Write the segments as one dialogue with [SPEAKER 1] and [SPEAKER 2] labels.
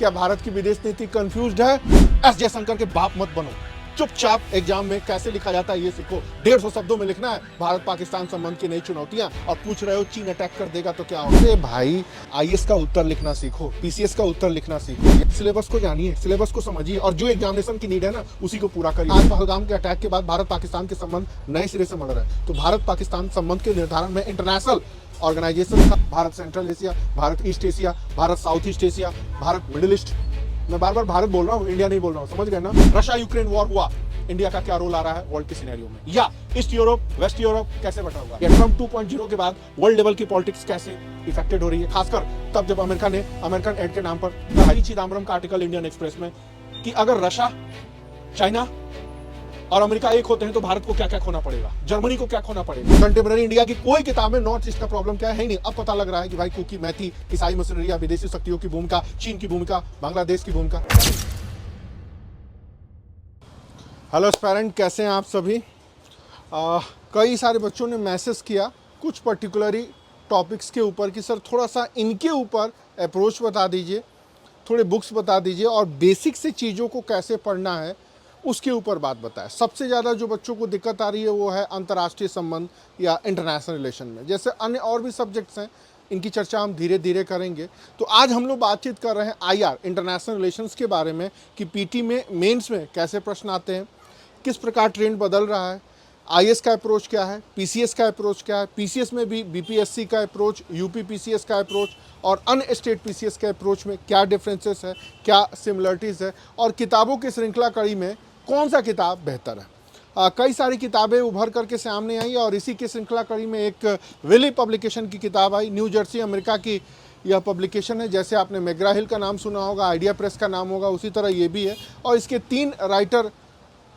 [SPEAKER 1] क्या भारत की विदेश नीति कंफ्यूज्ड है? एस जयशंकर के बाप मत बनो, चुपचाप एग्जाम में कैसे लिखा जाता है ये सीखो। 150 शब्दों में लिखना है भारत पाकिस्तान संबंध की नई चुनौतियां, और पूछ रहे हो चीन अटैक कर देगा तो क्या होगा। अरे भाई, आईएएस का उत्तर लिखना सीखो, पीसीएस का उत्तर लिखना सीखो, सिलेबस को जानिए, सिलेबस को समझिए, और जो एग्जामिनेशन की नीड है ना उसी को पूरा करिए। आज पहलगाम के अटैक के बाद भारत पाकिस्तान के संबंध नए सिरे से मर रहे हैं, तो भारत पाकिस्तान संबंध के निर्धारण में इंटरनेशनल ऑर्गेनाइजेशन था, Bharat central Asia, Bharat east Asia, Bharat south east Asia, Bharat middle east. मैं बार बार भारत बोल रहा हूँ, इंडिया नहीं बोल रहा हूँ, समझ गए ना। रशिया यूक्रेन वॉर हुआ, इंडिया का क्या रोल आ रहा है वर्ल्ड के सिनेरियो में, या ईस्ट यूरोप वेस्ट यूरोप कैसे बटा हुआ है, या ट्रम्प 2.0 के बाद वर्ल्ड लेवल की पॉलिटिक्स कैसे इफेक्टेड हो रही है, खासकर तब जब अमेरिका ने अमेरिकन एड के नाम पर भाई चिदम्बरम का आर्टिकल इंडियन एक्सप्रेस में कि अगर रशिया, चाइना और अमेरिका एक होते हैं तो भारत को क्या क्या खोना पड़ेगा, जर्मनी को क्या खोना पड़ेगा। कंटेम्पररी इंडिया की कोई किताब में नॉर्थ ईस्ट का प्रॉब्लम क्या है ही नहीं। अब पता लग रहा है कि भाई कुकी, मैथी, ईसाई मशीनरी, विदेशी शक्तियों की भूमिका, चीन की भूमिका, बांग्लादेश की भूमिका। हेलो एस्पायरेंट, कैसे हैं आप सभी। कई सारे बच्चों ने मैसेज किया कुछ पर्टिकुलरी टॉपिक्स के ऊपर कि सर थोड़ा सा इनके ऊपर अप्रोच बता दीजिए, थोड़े बुक्स बता दीजिए, और बेसिक से चीज़ों को कैसे पढ़ना है उसके ऊपर बात बताएं। सबसे ज़्यादा जो बच्चों को दिक्कत आ रही है वो है अंतर्राष्ट्रीय संबंध या इंटरनेशनल रिलेशन में। जैसे अन्य और भी सब्जेक्ट्स हैं, इनकी चर्चा हम धीरे धीरे करेंगे। तो आज हम लोग बातचीत कर रहे हैं आईआर, इंटरनेशनल रिलेशंस के बारे में, कि पीटी में, मेंस में कैसे प्रश्न आते हैं, किस प्रकार ट्रेंड बदल रहा है, आईएएस का अप्रोच क्या है, पीसीएस का अप्रोच क्या है, पीसीएस में भी बीपीएससी का अप्रोच, यूपी पीसीएस का अप्रोच और अन्य स्टेट पीसीएस के अप्रोच में क्या डिफरेंसेस है, क्या सिमिलरिटीज़ है, और किताबों की श्रृंखला कड़ी में कौन सा किताब बेहतर है। कई सारी किताबें उभर करके सामने आई, और इसी की श्रृंखला कड़ी में एक विली पब्लिकेशन की किताब आई, न्यू जर्सी अमेरिका की यह पब्लिकेशन है। जैसे आपने मैग्रा हिल का नाम सुना होगा, आइडिया प्रेस का नाम होगा, उसी तरह ये भी है। और इसके 3 राइटर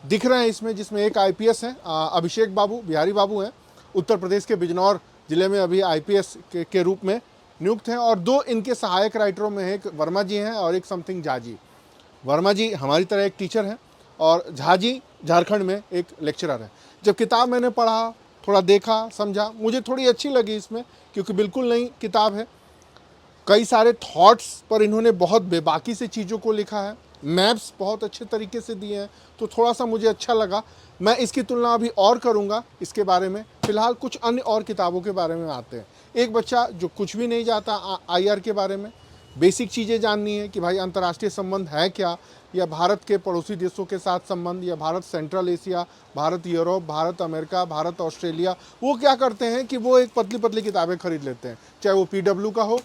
[SPEAKER 1] दिख रहे हैं इसमें, जिसमें एक आईपीएस हैं, अभिषेक बाबू, बिहारी बाबू हैं, उत्तर प्रदेश के बिजनौर जिले में अभी आईपीएस के रूप में नियुक्त हैं, और 2 इनके सहायक राइटरों में एक वर्मा जी हैं और एक समथिंग झा जी। वर्मा जी हमारी तरह एक टीचर हैं और झा जी झारखंड में एक लेक्चरर है। जब किताब मैंने पढ़ा, थोड़ा देखा, समझा, मुझे थोड़ी अच्छी लगी इसमें, क्योंकि बिल्कुल नई किताब है। कई सारे थॉट्स पर इन्होंने बहुत बेबाकी से चीज़ों को लिखा है, मैप्स बहुत अच्छे तरीके से दिए हैं, तो थोड़ा सा मुझे अच्छा लगा। मैं इसकी तुलना अभी और करूंगा इसके बारे में। फ़िलहाल कुछ अन्य और किताबों के बारे में आते हैं। एक बच्चा जो कुछ भी नहीं जानता आईआर के बारे में, बेसिक चीज़ें जाननी है कि भाई अंतर्राष्ट्रीय संबंध है क्या, या भारत के पड़ोसी देशों के साथ संबंध, या Bharat central Asia, Bharat Europe, Bharat America, Bharat Australia. वो क्या करते हैं कि वो एक पतली पतली किताबें खरीद लेते हैं, चाहे वो पीडब्ल्यू का हो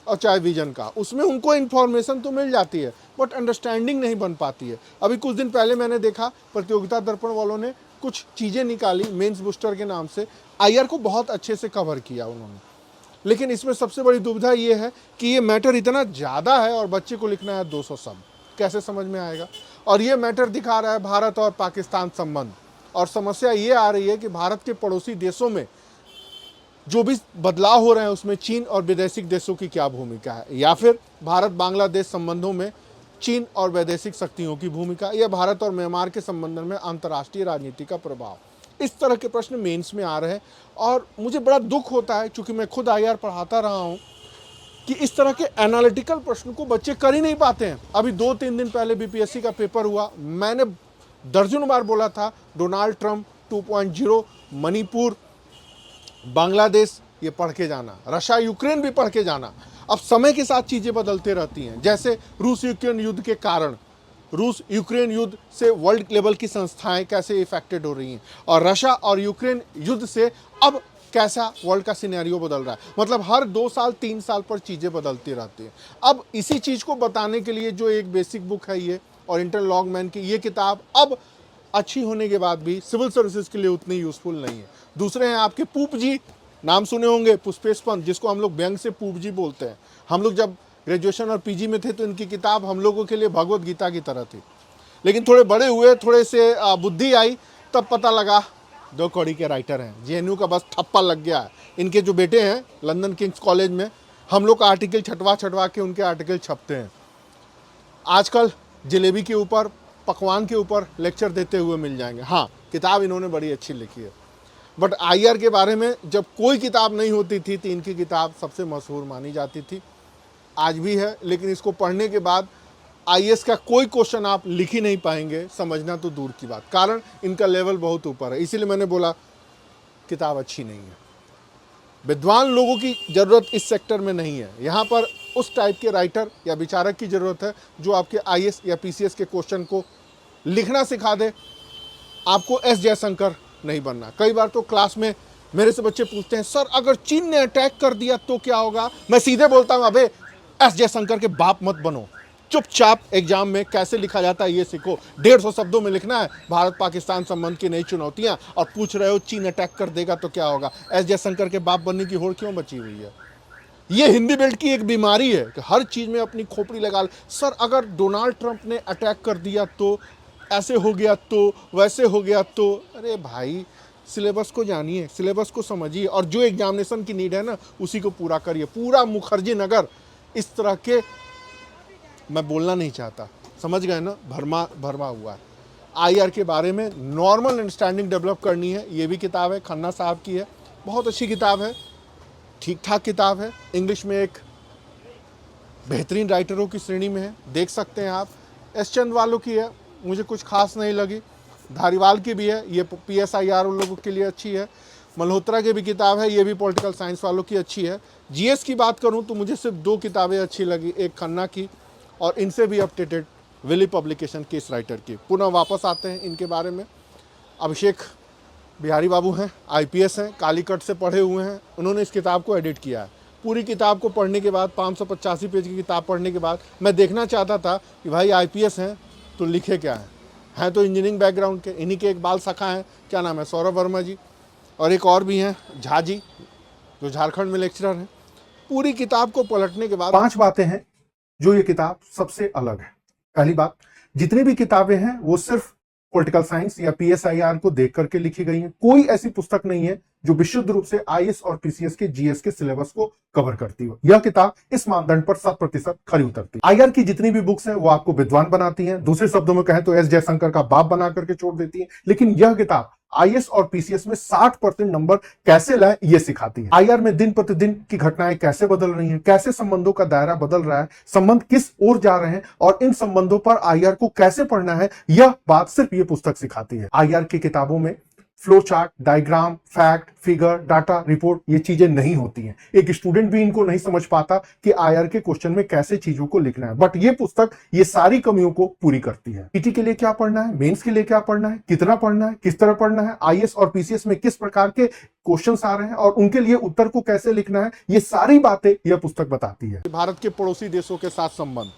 [SPEAKER 1] और चाहे विजन का। उसमें उनको इन्फॉर्मेशन तो मिल जाती है, बट अंडरस्टैंडिंग नहीं बन पाती है। अभी कुछ दिन पहले मैंने देखा प्रतियोगिता दर्पण वालों ने कुछ चीज़ें निकाली मेंस बूस्टर के नाम से, आईआर को बहुत अच्छे से कवर किया उन्होंने। लेकिन इसमें सबसे बड़ी दुविधा ये है कि ये मैटर इतना ज़्यादा है और बच्चे को लिखना है 200 शब्द, कैसे समझ में आएगा। और ये मैटर दिखा रहा है भारत और पाकिस्तान संबंध, और समस्या ये आ रही है कि भारत के पड़ोसी देशों में जो भी बदलाव हो रहे हैं उसमें चीन और वैदेशिक देशों की क्या भूमिका है, या फिर भारत बांग्लादेश संबंधों में चीन और वैदेशिक शक्तियों की भूमिका, या भारत और म्यांमार के संबंध में अंतर्राष्ट्रीय राजनीति का प्रभाव। इस तरह के प्रश्न मेंस में आ रहे हैं, और मुझे बड़ा दुख होता है, क्योंकि मैं खुद आईआर पढ़ाता रहा हूँ, कि इस तरह के एनालिटिकल प्रश्न को बच्चे कर ही नहीं पाते हैं। अभी 2-3 दिन पहले बीपीएससी का पेपर हुआ, मैंने दर्जनों बार बोला था डोनाल्ड ट्रंप 2.0, मणिपुर, बांग्लादेश ये पढ़ के जाना, रशिया यूक्रेन भी पढ़ के जाना। अब समय के साथ चीज़ें बदलते रहती हैं। जैसे रूस यूक्रेन युद्ध के कारण, रूस यूक्रेन युद्ध से वर्ल्ड लेवल की संस्थाएं कैसे इफेक्टेड हो रही हैं, और रशिया और यूक्रेन युद्ध से अब कैसा वर्ल्ड का सिनेरियो बदल रहा है। मतलब हर 2 साल 3 साल पर चीज़ें बदलती रहती हैं। अब इसी चीज़ को बताने के लिए जो एक बेसिक बुक है ये, और इंटरलॉग मैन की ये किताब अब अच्छी होने के बाद भी सिविल सर्विसेज के लिए उतनी यूज़फुल नहीं है। दूसरे हैं आपके पूप जी, नाम सुने होंगे, पुष्पेश पंत, जिसको हम लोग व्यंग से पूप जी बोलते हैं। हम लोग जब ग्रेजुएशन और पीजी में थे तो इनकी किताब हम लोगों के लिए भगवत गीता की तरह थी। लेकिन थोड़े बड़े हुए, थोड़े से बुद्धि आई, तब पता लगा 2 कौड़ी के राइटर हैं, जेएनयू का बस ठप्पा लग गया है। इनके जो बेटे हैं लंदन किंग्स कॉलेज में, हम लोग का आर्टिकल छटवा के उनके आर्टिकल छपते हैं। आजकल जलेबी के ऊपर, पकवान के ऊपर लेक्चर देते हुए मिल जाएंगे। हाँ, किताब इन्होंने बड़ी अच्छी लिखी है। बट आईआर के बारे में जब कोई किताब नहीं होती थी तो इनकी किताब सबसे मशहूर मानी जाती थी, आज भी है। लेकिन इसको पढ़ने के बाद आईएएस का कोई क्वेश्चन आप लिख ही नहीं पाएंगे, समझना तो दूर की बात। कारण इनका लेवल बहुत ऊपर है, इसीलिए मैंने बोला किताब अच्छी नहीं है। विद्वान लोगों की ज़रूरत इस सेक्टर में नहीं है। यहाँ पर उस टाइप के राइटर या विचारक की ज़रूरत है जो आपके आईएएस या पीसीएस के क्वेश्चन को लिखना सिखा दे। आपको एस जयशंकर नहीं बनना। कई बार तो क्लास में मेरे से बच्चे पूछते हैं, सर अगर चीन ने अटैक कर दिया तो क्या होगा? मैं सीधे बोलता हूं, अबे एस जयशंकर के बाप मत बनो, चुपचाप एग्जाम में कैसे लिखा जाता है ये सीखो। 150 शब्दों में लिखना है भारत पाकिस्तान संबंध की नई चुनौतियां, और पूछ रहे हो चीन अटैक कर देगा तो क्या होगा? एस जयशंकर के बाप बनने की होड़ क्यों बची हुई है? ये हिंदी बेल्ट की एक बीमारी है कि हर चीज में अपनी खोपड़ी लगा। सर अगर डोनाल्ड ट्रंप ने अटैक कर दिया तो, ऐसे हो गया तो, वैसे हो गया तो। अरे भाई, सिलेबस को जानिए, सिलेबस को समझिए, और जो एग्जामिनेशन की नीड है ना उसी को पूरा करिए। पूरा मुखर्जी नगर इस तरह के, मैं बोलना नहीं चाहता, समझ गए ना, भरमा भरमा हुआ है। आईआर के बारे में नॉर्मल अंडरस्टैंडिंग डेवलप करनी है। ये भी किताब है, खन्ना साहब की है, बहुत अच्छी किताब है, ठीक ठाक किताब है। इंग्लिश में एक बेहतरीन राइटरों की श्रेणी में है, देख सकते हैं आप। एस चंद वालों की है, मुझे कुछ खास नहीं लगी। धारीवाल की भी है, ये PSIR उन लोगों के लिए अच्छी है। मल्होत्रा की भी किताब है, ये भी पॉलिटिकल साइंस वालों की अच्छी है। जीएस की बात करूं तो मुझे सिर्फ 2 किताबें अच्छी लगी, एक खन्ना की और इनसे भी अपडेटेड विली पब्लिकेशन के इस राइटर की। पुनः वापस आते हैं इनके बारे में। अभिषेक बिहारी बाबू हैं, IPS हैं, कालीकट से पढ़े हुए हैं। उन्होंने इस किताब को एडिट किया है। पूरी किताब को पढ़ने के बाद, 585 पेज की किताब पढ़ने के बाद, मैं देखना चाहता था कि भाई IPS हैं तो लिखे क्या हैं तो इंजीनियरिंग बैकग्राउंड के। इन्हीं के एक बाल सखा हैं, क्या नाम है, सौरभ वर्मा जी, और एक और भी हैं झा जी, जो झारखंड में लेक्चरर हैं। पूरी किताब को पलटने के बाद 5 बातें हैं जो ये किताब सबसे अलग है। पहली बात, जितनी भी किताबें हैं वो सिर्फ पॉलिटिकल साइंस या PSIR को देख करके लिखी गई हैं। कोई ऐसी पुस्तक नहीं है जो विशुद्ध रूप से IAS और PCS के GS के सिलेबस को कवर करती हो। यह किताब इस मानदंड पर 100% खरी उतरती है। IR की जितनी भी बुक्स हैं वो आपको विद्वान बनाती हैं, दूसरे शब्दों में कहें तो एस जयशंकर का बाप बना करके छोड़ देती है। लेकिन यह किताब IAS और PCS में 60% नंबर कैसे लाए ये सिखाती है। IR में दिन प्रतिदिन की घटनाएं कैसे बदल रही हैं, कैसे संबंधों का दायरा बदल रहा है, संबंध किस ओर जा रहे हैं और इन संबंधों पर IR को कैसे पढ़ना है, यह बात सिर्फ ये पुस्तक सिखाती है। IR की किताबों में flow chart, diagram, fact, figure, data, report, ये चीजें नहीं होती हैं। एक स्टूडेंट भी इनको नहीं समझ पाता कि IR के क्वेश्चन में कैसे चीजों को लिखना है। बट ये पुस्तक ये सारी कमियों को पूरी करती है। PT के लिए क्या पढ़ना है, मेंस के लिए क्या पढ़ना है, कितना पढ़ना है, किस तरह पढ़ना है, IAS और PCS में किस प्रकार के क्वेश्चंस आ रहे हैं और उनके लिए उत्तर को कैसे लिखना है, ये सारी बातें यह पुस्तक बताती है। भारत के पड़ोसी देशों के साथ संबंध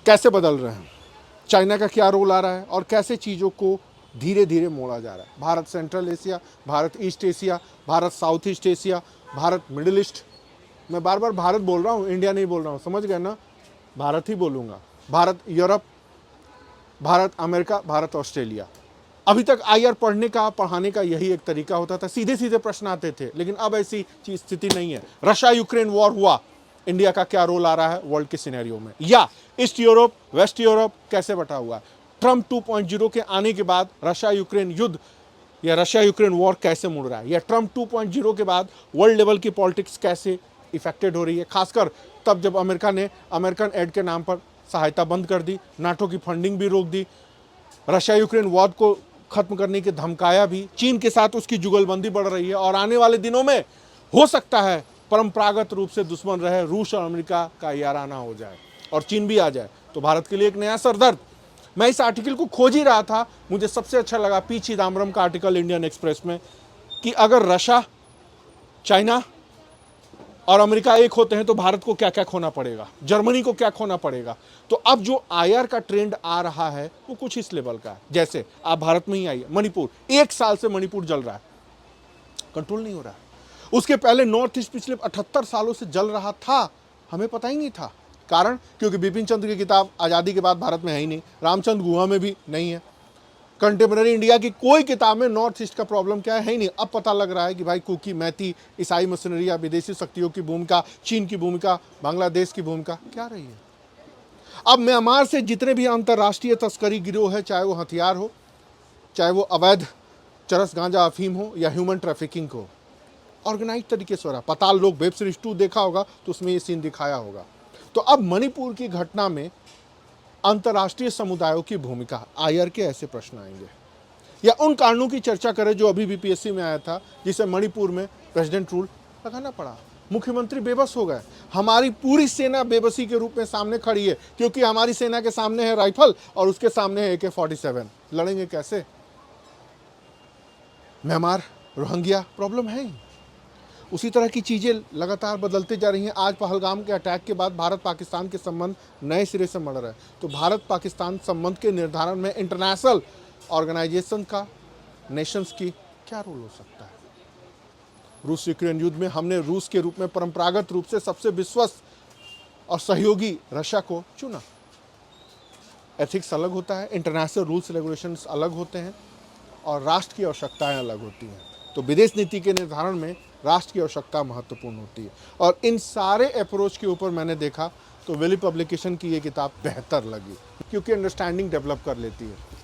[SPEAKER 1] कैसे बदल रहे हैं, चाइना का क्या रोल आ रहा है और कैसे चीजों को धीरे धीरे मोड़ा जा रहा है। Bharat central Asia, Bharat east Asia, Bharat south east Asia, Bharat middle east. मैं बार बार भारत बोल रहा हूँ, इंडिया नहीं बोल रहा हूँ, समझ गए ना, भारत ही बोलूँगा। Bharat Europe, Bharat America, Bharat Australia. अभी तक IR पढ़ने का, पढ़ाने का यही एक तरीका होता था, सीधे सीधे प्रश्न आते थे। लेकिन अब ऐसी चीज स्थिति नहीं है। रशिया यूक्रेन वॉर हुआ, इंडिया का क्या रोल आ रहा है वर्ल्ड के सिनेरियो में, या ईस्ट यूरोप वेस्ट यूरोप कैसे बटा हुआ है। ट्रंप 2.0 के आने के बाद रशिया यूक्रेन युद्ध या रशिया यूक्रेन वॉर कैसे मुड़ रहा है, या ट्रंप 2.0 के बाद वर्ल्ड लेवल की पॉलिटिक्स कैसे इफेक्टेड हो रही है। खासकर तब जब अमेरिका ने अमेरिकन एड के नाम पर सहायता बंद कर दी, नाटो की फंडिंग भी रोक दी, रशिया यूक्रेन वॉर को खत्म करने की धमकाया भी, चीन के साथ उसकी जुगलबंदी बढ़ रही है और आने वाले दिनों में हो सकता है परंपरागत रूप से दुश्मन रहे रूस और अमेरिका का याराना हो जाए और चीन भी आ जाए, तो भारत के लिए एक नया सरदर्द। मैं इस आर्टिकल को खोज ही रहा था, मुझे सबसे अच्छा लगा पी चिदम्बरम का आर्टिकल इंडियन एक्सप्रेस में कि अगर रशिया, चाइना और अमेरिका एक होते हैं तो भारत को क्या क्या खोना पड़ेगा, जर्मनी को क्या खोना पड़ेगा। तो अब जो IR का ट्रेंड आ रहा है वो कुछ इस लेवल का है। जैसे आप भारत में ही आइए, मणिपुर, 1 साल से मणिपुर जल रहा है, कंट्रोल नहीं हो रहा है। उसके पहले नॉर्थ ईस्ट पिछले 78 सालों से जल रहा था, हमें पता ही नहीं था। कारण क्योंकि बिपिन चंद्र की किताब आज़ादी के बाद भारत में है ही नहीं, रामचंद्र गुहा में भी नहीं है, कंटेम्प्रेरी इंडिया की कोई किताब में नॉर्थ ईस्ट का प्रॉब्लम क्या है ही नहीं। अब पता लग रहा है कि भाई कुकी, मैती, ईसाई मशीनरी या विदेशी शक्तियों की भूमिका, चीन की भूमिका, बांग्लादेश की भूमिका क्या रही है। अब म्यांमार से जितने भी अंतर्राष्ट्रीय तस्करी गिरोह है, चाहे वो हथियार हो, चाहे वो अवैध चरस गांजा अफीम हो या ह्यूमन ट्रैफिकिंग हो, ऑर्गेनाइज तरीके से हो रहा। पताल लोग वेब सीरीज 2 देखा होगा तो उसमें ये सीन दिखाया होगा। तो अब मणिपुर की घटना में अंतर्राष्ट्रीय समुदायों की भूमिका, आईआर के ऐसे प्रश्न आएंगे, या उन कारणों की चर्चा करें जो अभी बीपीएससी में आया था, जिसे मणिपुर में प्रेसिडेंट रूल लगाना पड़ा। मुख्यमंत्री बेबस हो गए। हमारी पूरी सेना बेबसी के रूप में सामने खड़ी है, क्योंकि हमारी सेना के सामने है राइफल और उसके सामने है AK-47। लड़ेंगे कैसे? म्यांमार, रोहिंग्या प्रॉब्लम है ही। उसी तरह की चीज़ें लगातार बदलती जा रही हैं। आज पहलगाम के अटैक के बाद भारत पाकिस्तान के संबंध नए सिरे से मड़ रहे हैं। तो भारत पाकिस्तान संबंध के निर्धारण में इंटरनेशनल ऑर्गेनाइजेशन का, नेशंस की क्या रोल हो सकता है? रूस यूक्रेन युद्ध में हमने रूस के रूप में परंपरागत रूप से सबसे विश्वस्त और सहयोगी रशिया को चुना। एथिक्स अलग होता है, इंटरनेशनल रूल्स रेगुलेशंस अलग होते हैं और राष्ट्र की आवश्यकताएं अलग होती हैं। तो विदेश नीति के निर्धारण में राष्ट्र की आवश्यकता महत्वपूर्ण होती है। और इन सारे अप्रोच के ऊपर मैंने देखा तो विली पब्लिकेशन की ये किताब बेहतर लगी, क्योंकि अंडरस्टैंडिंग डेवलप कर लेती है।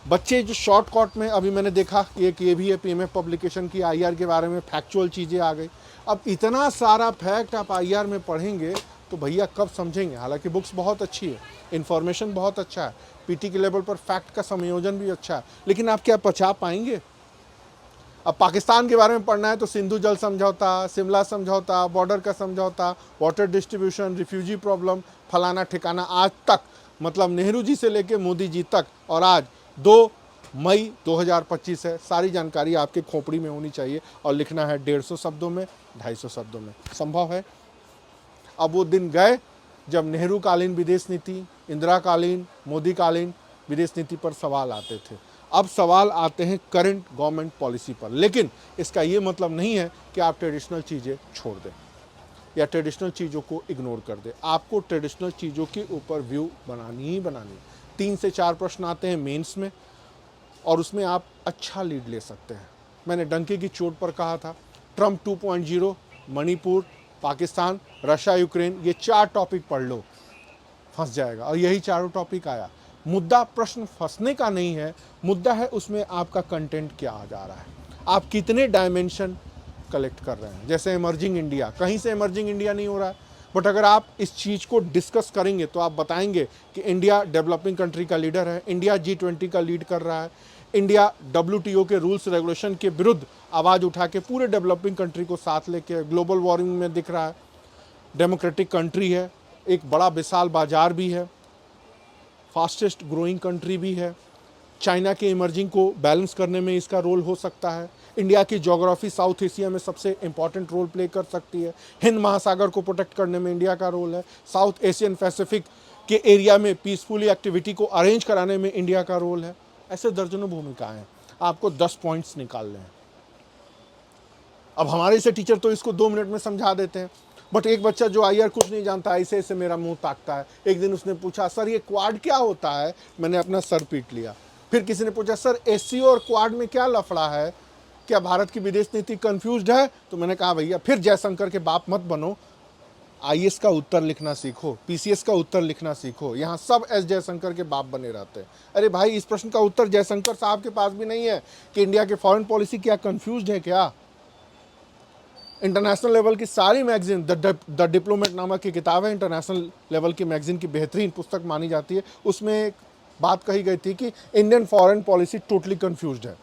[SPEAKER 1] बच्चे जो शॉर्टकट में, अभी मैंने देखा कि एक ये भी है पीएमएफ पब्लिकेशन की, आईआर के बारे में फैक्चुअल चीज़ें आ गई। अब इतना सारा फैक्ट आप आईआर में पढ़ेंगे तो भैया कब समझेंगे? हालांकि बुक्स बहुत अच्छी है, इन्फॉर्मेशन बहुत अच्छा है, पीटी के लेवल पर फैक्ट का संयोजन भी अच्छा है, लेकिन आप क्या पचा पाएंगे? अब पाकिस्तान के बारे में पढ़ना है तो सिंधु जल समझौता, शिमला समझौता, बॉर्डर का समझौता, वाटर डिस्ट्रीब्यूशन, रिफ्यूजी प्रॉब्लम, फलाना ठिकाना, आज तक, मतलब नेहरू जी से लेके मोदी जी तक, और आज 2 मई 2025 है। सारी जानकारी आपके खोपड़ी में होनी चाहिए और लिखना है 150 शब्दों में, 250 शब्दों में। संभव है? अब वो दिन गए जब नेहरू कालीन विदेश नीति, इंदिरा कालीन, मोदी कालीन विदेश नीति पर सवाल आते थे। अब सवाल आते हैं करंट गवर्नमेंट पॉलिसी पर। लेकिन इसका ये मतलब नहीं है कि आप ट्रेडिशनल चीज़ें छोड़ दें या ट्रेडिशनल चीज़ों को इग्नोर कर दें। आपको ट्रेडिशनल चीज़ों के ऊपर व्यू बनानी ही बनानी है। 3 से 4 प्रश्न आते हैं मेंस में, और उसमें आप अच्छा लीड ले सकते हैं। मैंने डंके की चोट पर कहा था, Trump 2.0, Manipur, Pakistan, Russia, Ukraine, ये 4 टॉपिक पढ़ लो, फंस जाएगा। और यही चारों टॉपिक आया। मुद्दा प्रश्न फंसने का नहीं है, मुद्दा है उसमें आपका कंटेंट क्या आ जा रहा है, आप कितने डायमेंशन कलेक्ट कर रहे हैं। जैसे इमर्जिंग इंडिया, कहीं से इमर्जिंग इंडिया नहीं हो रहा है, बट अगर आप इस चीज़ को डिस्कस करेंगे तो आप बताएंगे कि इंडिया डेवलपिंग कंट्री का लीडर है, इंडिया G20 का लीड कर रहा है, इंडिया WTO के रूल्स रेगुलेशन के विरुद्ध आवाज़ उठा के पूरे डेवलपिंग कंट्री को साथ लेके ग्लोबल वार्मिंग में दिख रहा है, डेमोक्रेटिक कंट्री है, एक बड़ा विशाल बाजार भी है, फास्टेस्ट ग्रोइंग कंट्री भी है, चाइना के इमर्जिंग को बैलेंस करने में इसका रोल हो सकता है, इंडिया की ज्योग्राफी साउथ एशिया में सबसे इंपॉर्टेंट रोल प्ले कर सकती है, हिंद महासागर को प्रोटेक्ट करने में इंडिया का रोल है, साउथ एशियन पैसिफिक के एरिया में पीसफुली एक्टिविटी को अरेंज कराने में इंडिया का रोल है। ऐसे दर्जनों भूमिकाएं हैं, आपको 10 पॉइंट्स निकालने हैं। अब हमारे से टीचर तो इसको 2 मिनट में समझा देते हैं, बट एक बच्चा जो आईआर कुछ नहीं जानता, ऐसे ऐसे मेरा मुंह ताकता है। एक दिन उसने पूछा, सर ये क्वाड क्या होता है? मैंने अपना सर पीट लिया। फिर किसी ने पूछा, सर एससीओ और क्वाड में क्या लफड़ा है? क्या भारत की विदेश नीति कंफ्यूज्ड है? तो मैंने कहा भैया फिर जयशंकर के बाप मत बनो, आईएएस का उत्तर लिखना सीखो, पीसीएस का उत्तर लिखना सीखो। यहाँ सब एस जयशंकर के बाप बने रहते हैं। अरे भाई, इस प्रश्न का उत्तर जयशंकर साहब के पास भी नहीं है कि इंडिया के फॉरेन पॉलिसी क्या कंफ्यूज्ड है क्या? इंटरनेशनल लेवल की सारी मैगजीन, द डिप्लोमेट नामक की किताब है, इंटरनेशनल लेवल की मैगजीन की बेहतरीन पुस्तक मानी जाती है। उसमें एक बात कही गई थी कि Indian foreign policy totally confused है।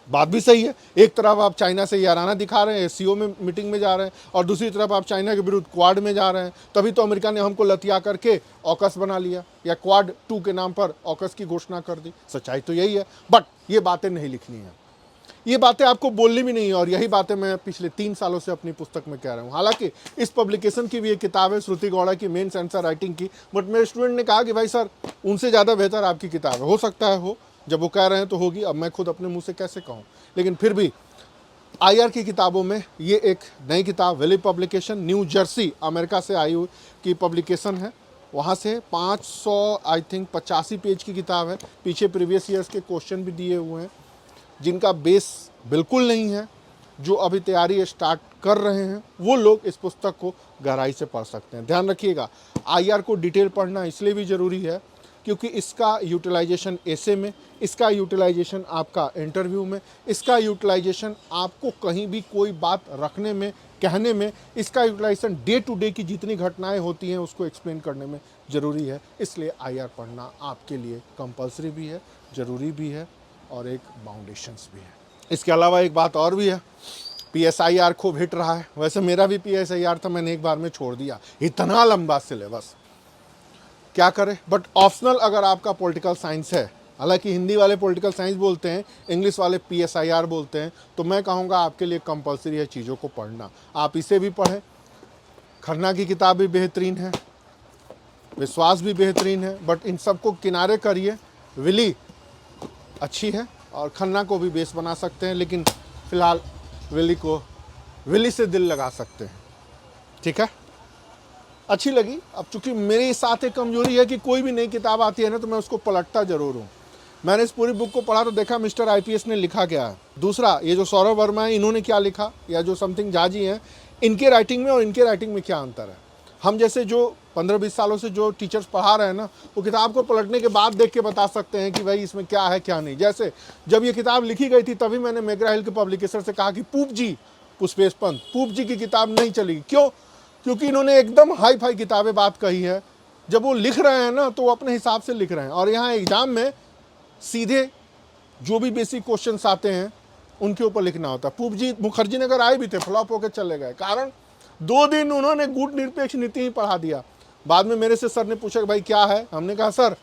[SPEAKER 1] बात भी सही है। एक तरफ आप चाइना से याराना दिखा रहे हैं, एससीओ में मीटिंग में जा रहे हैं, और दूसरी तरफ आप चाइना के विरुद्ध क्वाड में जा रहे हैं। तभी तो अमेरिका ने हमको लतिया करके ऑकस बना लिया, या क्वाड 2 के नाम पर ऑकस की घोषणा कर दी। सच्चाई तो यही है, बट ये बातें नहीं लिखनी है, ये बातें आपको बोलनी भी नहीं है। और यही बातें मैं पिछले 3 सालों से अपनी पुस्तक में कह रहा हूँ। हालांकि इस पब्लिकेशन की भी एक किताब है, श्रुति गौड़ा की, मेंस आंसर राइटिंग की, बट मेरे स्टूडेंट ने कहा कि भाई सर, उनसे ज़्यादा बेहतर आपकी किताब है। हो सकता है हो, जब वो कह रहे हैं तो होगी, अब मैं खुद अपने मुंह से कैसे कहूँ। लेकिन फिर भी आईआर की किताबों में ये एक नई किताब, Wiley publication, New Jersey, America से आई हुई की पब्लिकेशन है। वहाँ से 500 आई थिंक 85 पेज की किताब है। पीछे प्रीवियस ईयर्स के क्वेश्चन भी दिए हुए हैं, जिनका बेस बिल्कुल नहीं है। जो अभी तैयारी स्टार्ट कर रहे हैं वो लोग इस पुस्तक को गहराई से पढ़ सकते हैं। ध्यान रखिएगा, आईआर को डिटेल पढ़ना इसलिए भी ज़रूरी है क्योंकि इसका यूटिलाइजेशन ऐसे में, इसका यूटिलाइजेशन आपका इंटरव्यू में, इसका यूटिलाइजेशन आपको कहीं भी कोई बात रखने में, कहने में, इसका यूटिलाइजेशन डे टू डे की जितनी घटनाएं होती हैं उसको एक्सप्लेन करने में ज़रूरी है। इसलिए आईआर पढ़ना आपके लिए कंपलसरी भी है, ज़रूरी भी है और एक बाउंडेशंस भी है। इसके अलावा एक बात और भी है, PSIR खूब हिट रहा है। वैसे मेरा भी PSIR था, मैंने एक बार में छोड़ दिया, इतना लंबा सिलेबस क्या करें। बट ऑप्शनल अगर आपका पॉलिटिकल साइंस है, हालांकि हिंदी वाले पॉलिटिकल साइंस बोलते हैं, इंग्लिश वाले PSIR बोलते हैं, तो मैं कहूँगा आपके लिए कंपलसरी है चीज़ों को पढ़ना। आप इसे भी पढ़ें, खन्ना की किताब भी बेहतरीन है, विश्वास भी बेहतरीन है, बट इन सबको किनारे करिए। विली अच्छी है और खन्ना को भी बेस बना सकते हैं, लेकिन फ़िलहाल विली से दिल लगा सकते हैं। ठीक है, अच्छी लगी। अब चूंकि मेरे साथ एक कमजोरी है कि कोई भी नई किताब आती है ना तो मैं उसको पलटता जरूर हूँ। मैंने इस पूरी बुक को पढ़ा तो देखा मिस्टर IPS ने लिखा क्या है। दूसरा, ये जो सौरभ वर्मा है इन्होंने क्या लिखा, या जो समथिंग झा जी हैं इनके राइटिंग में और इनके राइटिंग में क्या अंतर है। हम जैसे जो 15-20 सालों से जो टीचर्स पढ़ा रहे हैं ना, वो किताब को पलटने के बाद देख के बता सकते हैं कि भाई इसमें क्या है क्या नहीं। जैसे जब ये किताब लिखी गई थी तभी मैंने मैकग्रा हिल के पब्लिकेशन से कहा कि पुष्पेश पंत पूप जी की किताब नहीं चलेगी। क्यों? क्योंकि इन्होंने एकदम हाई फाई किताबें बात कही है। जब वो लिख रहे हैं ना तो वो अपने हिसाब से लिख रहे हैं, और यहाँ एग्जाम में सीधे जो भी बेसिक क्वेश्चंस आते हैं उनके ऊपर लिखना होता है। पूप जी मुखर्जी नगर आए भी थे, फ्लॉप होकर चले गए, कारण 2 दिन उन्होंने गुट निरपेक्ष नीति ही पढ़ा दिया। बाद में मेरे से सर ने पूछा कि भाई क्या है, हमने कहा सर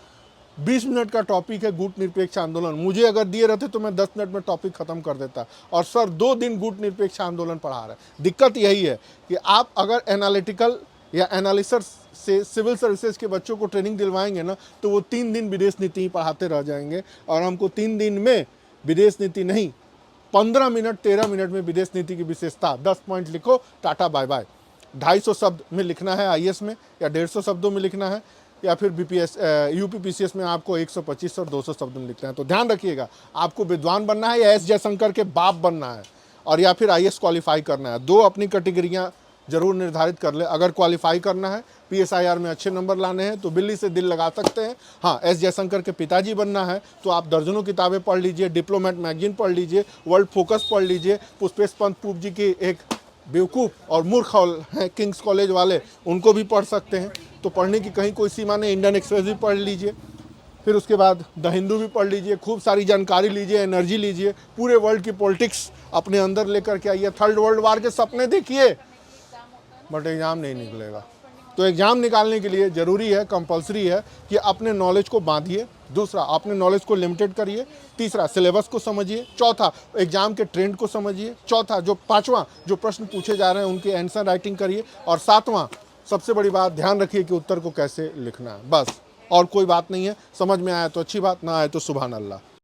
[SPEAKER 1] 20 मिनट का टॉपिक है गुट निरपेक्ष आंदोलन, मुझे अगर दिए रहते तो मैं 10 मिनट में टॉपिक खत्म कर देता, और सर 2 दिन गुट निरपेक्ष आंदोलन पढ़ा रहे हैं। दिक्कत यही है कि आप अगर एनालिटिकल या एनालिसिस से सिविल सर्विसेज के बच्चों को ट्रेनिंग दिलवाएंगे ना तो वो 3 दिन विदेश नीति ही पढ़ाते रह जाएंगे, और हमको 3 दिन में विदेश नीति नहीं 15 मिनट 13 मिनट में विदेश नीति की विशेषता 10 पॉइंट लिखो, टाटा बाय बाय। 250 शब्द में लिखना है IAS में, या 150 शब्दों में लिखना है, या फिर UP PCS में आपको 125 और 200 शब्द में लिखना है। तो ध्यान रखिएगा, आपको विद्वान बनना है या S जयशंकर के बाप बनना है, और या फिर IAS क्वालिफाई करना है। 2 अपनी कैटेगरियां जरूर निर्धारित कर ले। अगर क्वालिफाई करना है, PSIR में अच्छे नंबर लाने हैं तो बिल्ली से दिल लगा सकते हैं। हाँ, S जयशंकर के पिताजी बनना है तो आप दर्जनों किताबें पढ़ लीजिए, डिप्लोमेट मैगजीन पढ़ लीजिए, वर्ल्ड फोकस पढ़ लीजिए, पुष्पेश पंत पूप जी की एक बेवकूफ़ और मूर्ख हैं किंग्स कॉलेज वाले, उनको भी पढ़ सकते हैं। तो पढ़ने की कहीं कोई सीमा नहीं। इंडियन एक्सप्रेस भी पढ़ लीजिए, फिर उसके बाद द हिंदू भी पढ़ लीजिए, खूब सारी जानकारी लीजिए, एनर्जी लीजिए, पूरे वर्ल्ड की पॉलिटिक्स अपने अंदर लेकर के आइए। 3rd वर्ल्ड वार के सपने देखिए, बट एग्ज़ाम नहीं निकलेगा। तो एग्ज़ाम निकालने के लिए ज़रूरी है, कंपलसरी है कि अपने नॉलेज को बांधिए। दूसरा, अपने नॉलेज को लिमिटेड करिए। तीसरा, सिलेबस को समझिए। चौथा, एग्जाम के ट्रेंड को समझिए। चौथा, पांचवा जो प्रश्न पूछे जा रहे हैं उनकी आंसर राइटिंग करिए। और 7वां, सबसे बड़ी बात, ध्यान रखिए कि उत्तर को कैसे लिखना है। बस और कोई बात नहीं है। समझ में आया तो अच्छी बात, ना आए तो सुभान अल्लाह।